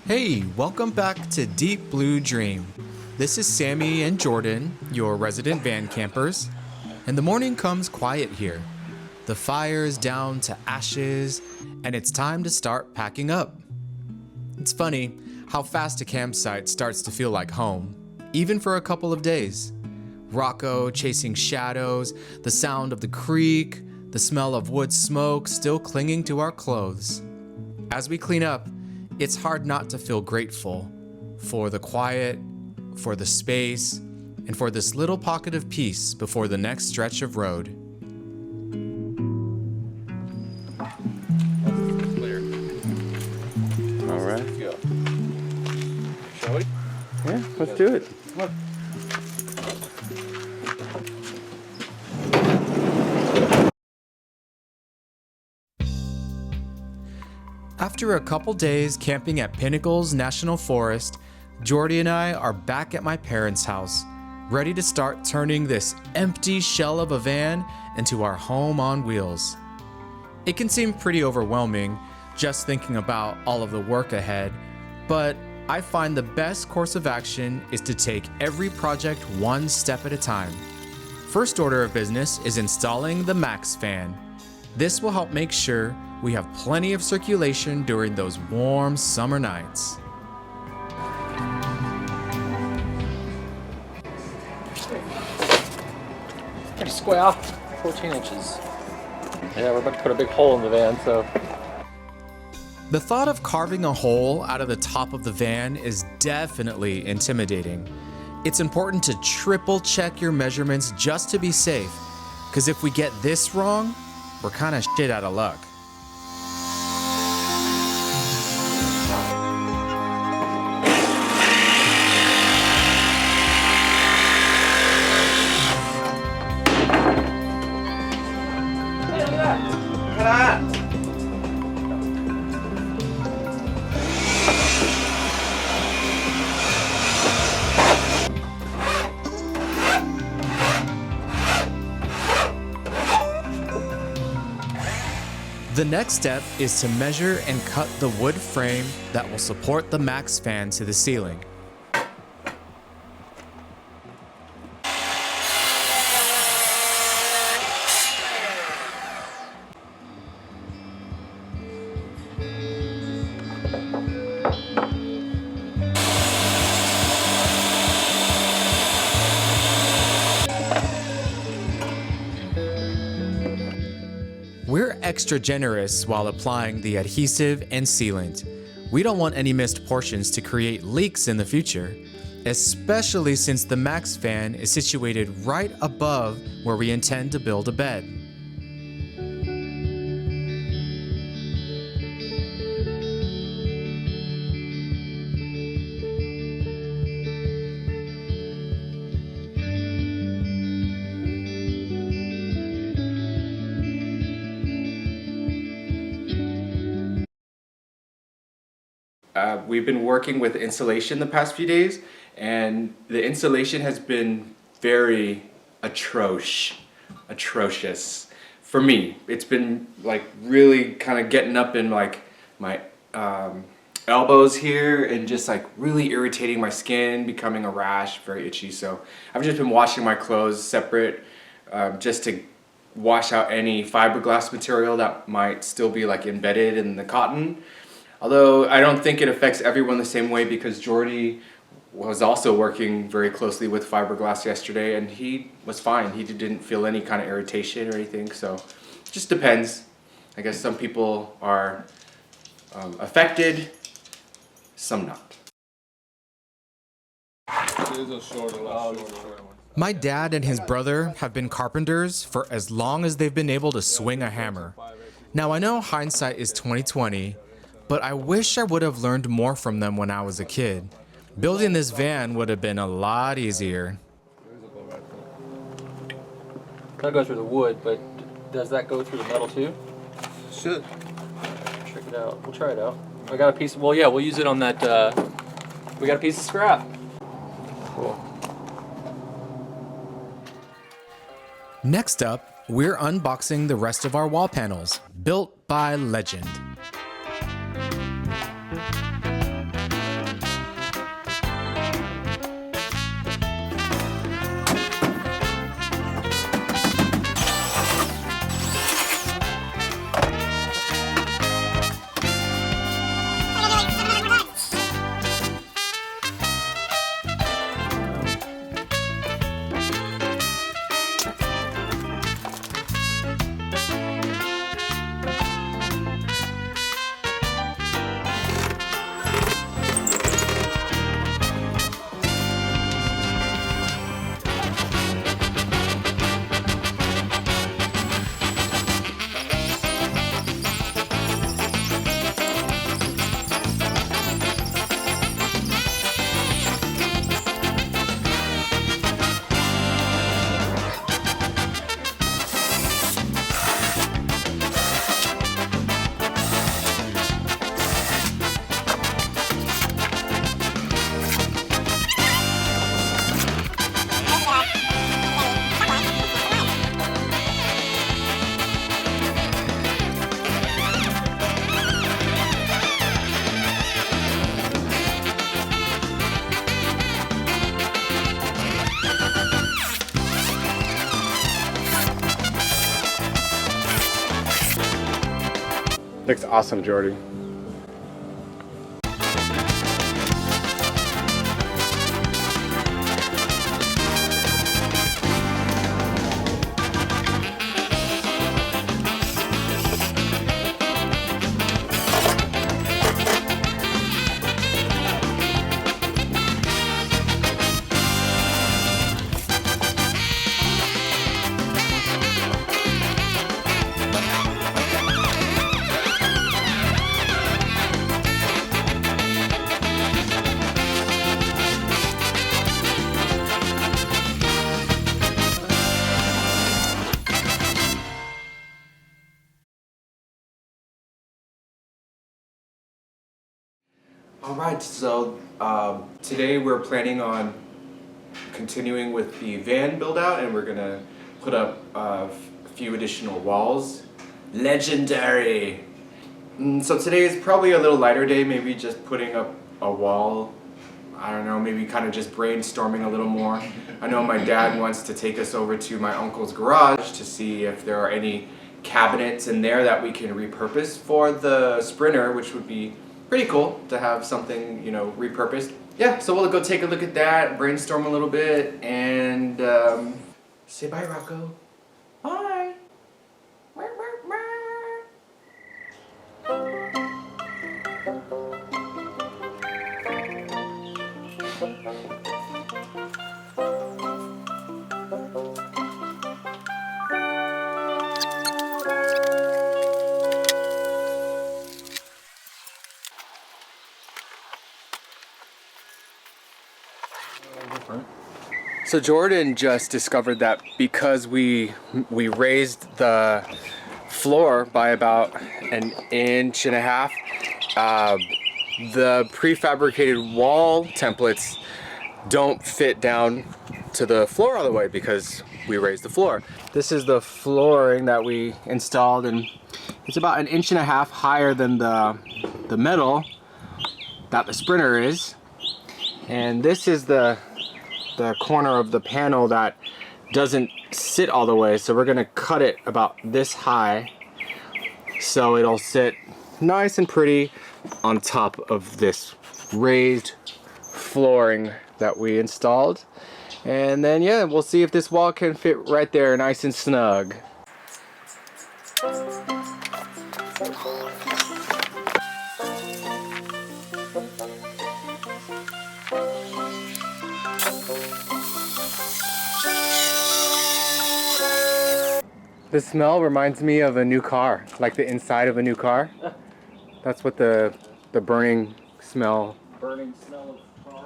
Hey, welcome back to Deep Blue Dream. This is Sammy and Jordan, your resident van campers, and the morning comes quiet here. The fire's down to ashes, and it's time to start packing up. It's funny how fast a campsite starts to feel like home, even for a couple of days. Rocco chasing shadows, the sound of the creek, the smell of wood smoke still clinging to our clothes. As we clean up, it's hard not to feel grateful for the quiet, for the space, and for this little pocket of peace before the next stretch of road. Clear. All right. Let's go. Shall we? Yeah, let's do it. Look. After a couple days camping at Pinnacles National Forest, Jordy and I are back at my parents' house, ready to start turning this empty shell of a van into our home on wheels. It can seem pretty overwhelming just thinking about all of the work ahead, but I find the best course of action is to take every project one step at a time. First order of business is installing the MaxxFan. This will help make sure we have plenty of circulation during those warm summer nights. Pretty square, 14 inches. Yeah, we're about to put a big hole in the van, so. The thought of carving a hole out of the top of the van is definitely intimidating. It's important to triple check your measurements just to be safe, because if we get this wrong, we're kind of shit out of luck. The next step is to measure and cut the wood frame that will support the MaxxFan to the ceiling. We're extra generous while applying the adhesive and sealant. We don't want any missed portions to create leaks in the future, especially since the MaxxFan is situated right above where we intend to build a bed. We've been working with insulation the past few days, and the insulation has been very atrocious for me. It's been like really kind of getting up in like my elbows here and just like really irritating my skin, becoming a rash, very itchy. So I've just been washing my clothes separate just to wash out any fiberglass material that might still be like embedded in the cotton. Although I don't think it affects everyone the same way, because Jordy was also working very closely with fiberglass yesterday and he was fine. He didn't feel any kind of irritation or anything, so it just depends. I guess some people are affected, some not. My dad and his brother have been carpenters for as long as they've been able to swing a hammer. Now I know hindsight is 20/20, but I wish I would have learned more from them when I was a kid. Building this van would have been a lot easier. That'll go through the wood, but does that go through the metal too? Should. Check it out. We'll try it out. I got a piece. Well, yeah, we'll use it on that. We got a piece of scrap. Cool. Next up, we're unboxing the rest of our wall panels, built by legend. Looks awesome, Jordy. Alright, so today we're planning on continuing with the van build out, and we're gonna put up a few additional walls. Legendary! So today is probably a little lighter day, maybe just putting up a wall. I don't know, maybe kind of just brainstorming a little more. I know my dad wants to take us over to my uncle's garage to see if there are any cabinets in there that we can repurpose for the Sprinter, which would be pretty cool to have something, you know, repurposed. Yeah, so we'll go take a look at that, brainstorm a little bit, and say bye, Rocco. Bye. So Jordan just discovered that because we raised the floor by about 1.5 inches, the prefabricated wall templates don't fit down to the floor all the way because we raised the floor. This is the flooring that we installed, and it's about 1.5 inches higher than the metal that the Sprinter is. And this is the corner of the panel that doesn't sit all the way, so we're gonna cut it about this high so it'll sit nice and pretty on top of this raised flooring that we installed. And then yeah, we'll see if this wall can fit right there nice and snug. The smell reminds me of a new car, like the inside of a new car. That's what the burning smell. Burning smell of car.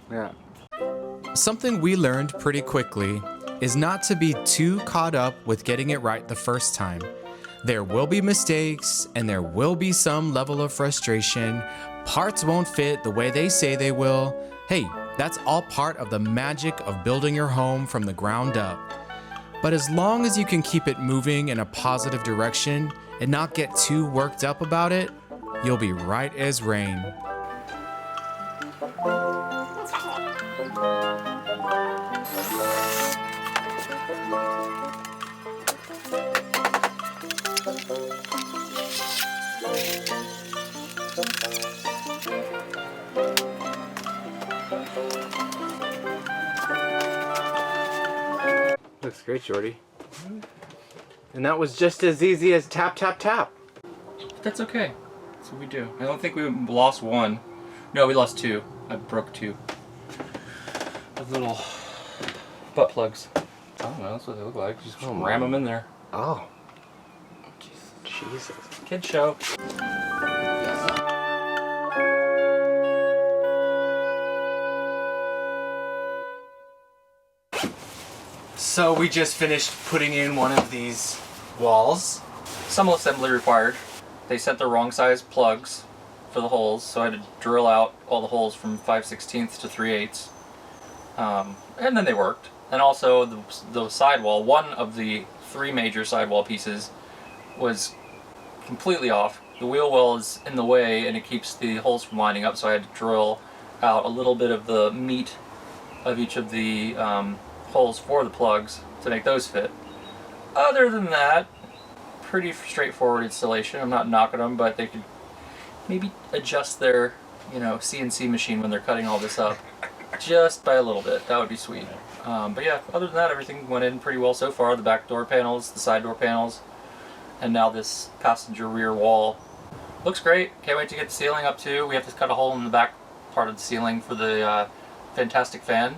Yeah. Something we learned pretty quickly is not to be too caught up with getting it right the first time. There will be mistakes and there will be some level of frustration. Parts won't fit the way they say they will. Hey, that's all part of the magic of building your home from the ground up. But as long as you can keep it moving in a positive direction and not get too worked up about it, you'll be right as rain. Looks great, Jordy. And that was just as easy as tap, tap, tap. That's okay. That's what we do. I don't think we lost one. No, we lost two. I broke two. The little butt plugs. I don't know, that's what they look like. Just ram them in there. Oh. Jesus. Kid show. So we just finished putting in one of these walls. Some assembly required. They sent the wrong size plugs for the holes, so I had to drill out all the holes from 5/16 to 3/8. And then they worked. And also the sidewall, one of the three major sidewall pieces was completely off. The wheel well is in the way and it keeps the holes from lining up, so I had to drill out a little bit of the meat of each of the holes for the plugs to make those fit. Other than that, pretty straightforward installation. I'm not knocking them, but they could maybe adjust their, CNC machine when they're cutting all this up just by a little bit. That would be sweet. But yeah, other than that, everything went in pretty well so far. The back door panels, the side door panels, and now this passenger rear wall. Looks great. Can't wait to get the ceiling up too. We have to cut a hole in the back part of the ceiling for the fantastic fan.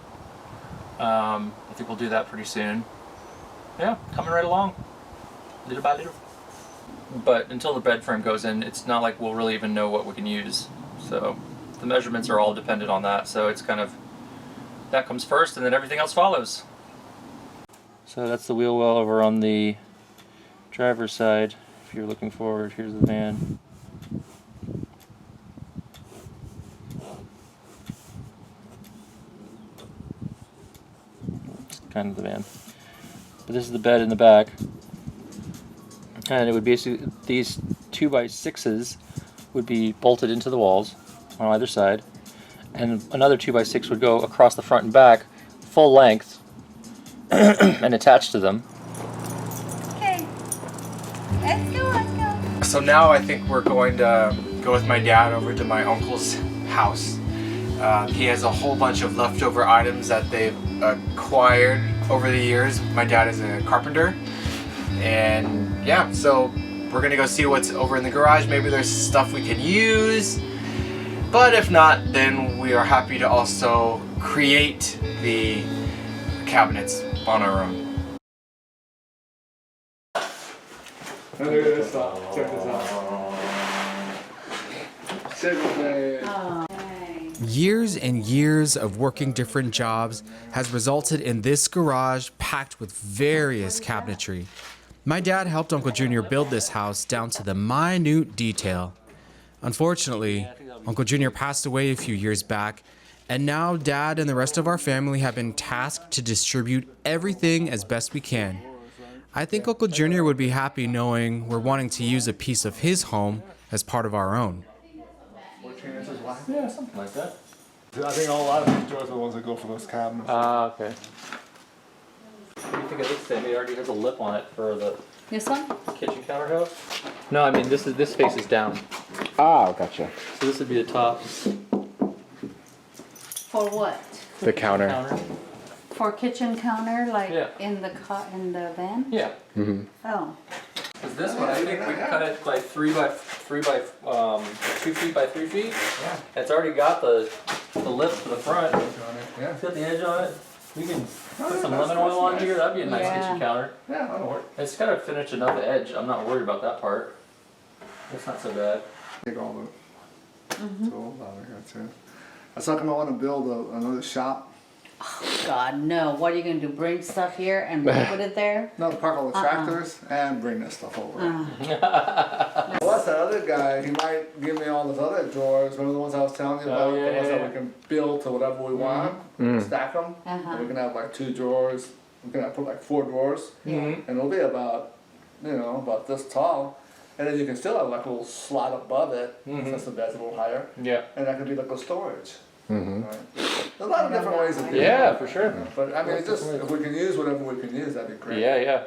I think we'll do that pretty soon. Yeah, coming right along, little by little. But until the bed frame goes in, it's not like we'll really even know what we can use. So the measurements are all dependent on that. So it's kind of, that comes first and then everything else follows. So that's the wheel well over on the driver's side. If you're looking forward, here's the van. Kind of the van. But this is the bed in the back. And it would basically, these 2x6s would be bolted into the walls on either side. And another 2x6 would go across the front and back, full length, and attached to them. Okay. Let's go. So now I think we're going to go with my dad over to my uncle's house. He has a whole bunch of leftover items that they've acquired over the years. My dad is a carpenter. And yeah, so we're gonna go see what's over in the garage. Maybe there's stuff we can use. But if not, then we are happy to also create the cabinets on our own. Look at this out. Check this out. Years and years of working different jobs has resulted in this garage packed with various cabinetry. My dad helped Uncle Junior build this house down to the minute detail. Unfortunately, Uncle Junior passed away a few years back, and now Dad and the rest of our family have been tasked to distribute everything as best we can. I think Uncle Junior would be happy knowing we're wanting to use a piece of his home as part of our own. Yeah, something like that. I think a lot of these drawers are the ones that go for those cabinets. Okay. What do you think of this, Sammy? It already has a lip on it for the This one? kitchen countertop. No, I mean this face is down. Ah, gotcha. So this would be the top For what? The counter. counter. For kitchen counter, like Yeah. in the van? Yeah. Oh. Because this one, I think we cut it like 2 feet by 3 feet. Yeah. It's already got the lip for the front. Yeah. It's got the edge on it. We can put some lemon oil on here. That'd be a nice Yeah. kitchen counter. Yeah, that'll work. It's got to finish enough edge. I'm not worried about that part. It's not so bad. Take all the tools out of here too. I was talking about want to build another shop. God, no. What are you going to do? Bring stuff here and put it there? No, park all the tractors and bring this stuff over. Plus that other guy, he might give me all those other drawers. Remember the ones I was telling you about? yeah, the ones yeah, that we can build to whatever we want, stack them. And we can have like 2 drawers. We can put like 4 drawers. And it'll be about, about this tall. And then you can still have like a little slot above it, since the bed's a little higher. Yeah. And that could be like a storage. Right? There's a lot of different ways to do it. Yeah, for sure. But I mean, it's just if we can use whatever we can use, that'd be great. Yeah, yeah.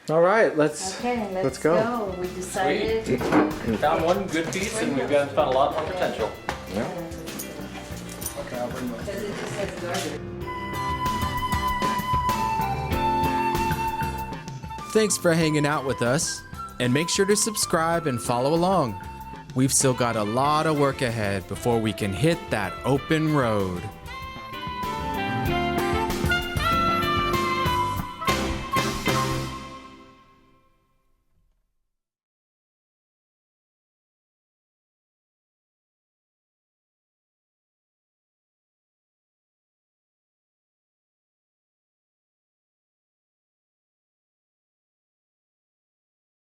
All right, let's Okay, let's go. We decided. Found one good piece and we've found a lot more potential. Okay, I'll bring those. Because it just says garbage. Thanks for hanging out with us, and make sure to subscribe and follow along. We've still got a lot of work ahead before we can hit that open road.